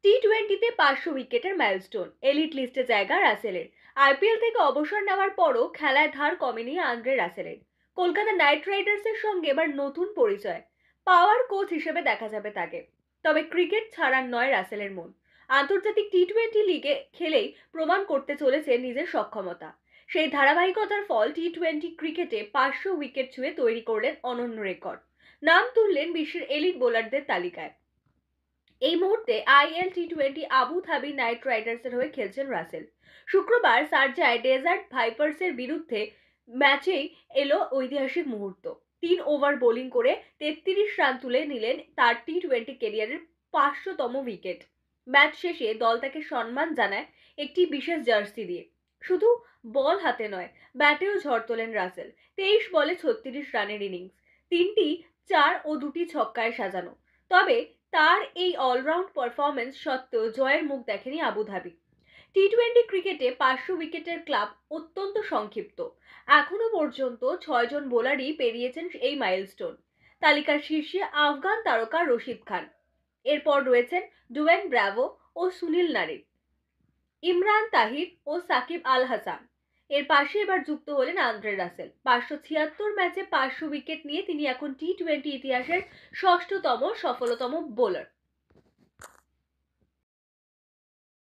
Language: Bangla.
টি-20তে 500 উইকেটের মাইলস্টোন, এলিট লিস্টে জায়গা রাসেলের। আইপিএল থেকে অবসর নেওয়ার পরও খেলায় ধার কমেনি আন্দ্রে রাসেলের। কলকাতা নাইট রাইডার্সের সঙ্গে এবার নতুন পরিচয়, পাওয়ার কোচ হিসেবে দেখা যাবে তাকে। তবে ক্রিকেট ছাড়ার নয় রাসেলের মন। আন্তর্জাতিক টি-20 লিগে খেলেই প্রমাণ করতে চলেছে নিজের সক্ষমতা। সেই ধারাবাহিকতার ফল টি-20 ক্রিকেটে 500 উইকেট ছুঁয়ে তৈরি করলেন অনন্য রেকর্ড। নাম তুললেন বিশ্বের এলিট বোলারদের তালিকায়। এই মুহূর্তে আইএল টি-20 আবু ধাবি নাইট রাইডার্সের হয়ে খেলছেন রাসেল। শুক্রবার শারজায় ডেজার্ট ভাইপার্সের বিরুদ্ধে ম্যাচেই এলো ঐতিহাসিক মুহূর্ত। 3 ওভার বোলিং করে 33 রান তুলে নিলেন তার টি-20 ক্যারিয়ারের 500তম উইকেট। ম্যাচ শেষে দল তাকে সম্মান জানায় একটি বিশেষ জার্সি দিয়ে। শুধু বল হাতে নয়, ব্যাটেও ঝড় তোলেন রাসেল। 23 বলে 36 রানের ইনিংস, 3টি 4 ও 2টি ছক্কায় সাজানো। তবে তার এই অলরাউন্ড পারফরমেন্স সত্ত্বেও জয়ের মুখ দেখেনি আবু ধাবি। টি-20 ক্রিকেটে 500 উইকেটের ক্লাব অত্যন্ত সংক্ষিপ্ত। এখনো পর্যন্ত 6 জন বোলারই পেরিয়েছেন এই মাইলস্টোন। তালিকার শীর্ষে আফগান তারকা রশিদ খান। এরপর রয়েছেন ডুয়েন ব্রাভো ও সুনীল নারিন, ইমরান তাহির ও সাকিব আল হাসান। এর পাশে এবার যুক্ত হলেন আন্দ্রে রাসেল। 576 ম্যাচে 500 উইকেট নিয়ে তিনি এখন টি-20 ইতিহাসের ষষ্ঠতম সফলতম বোলার।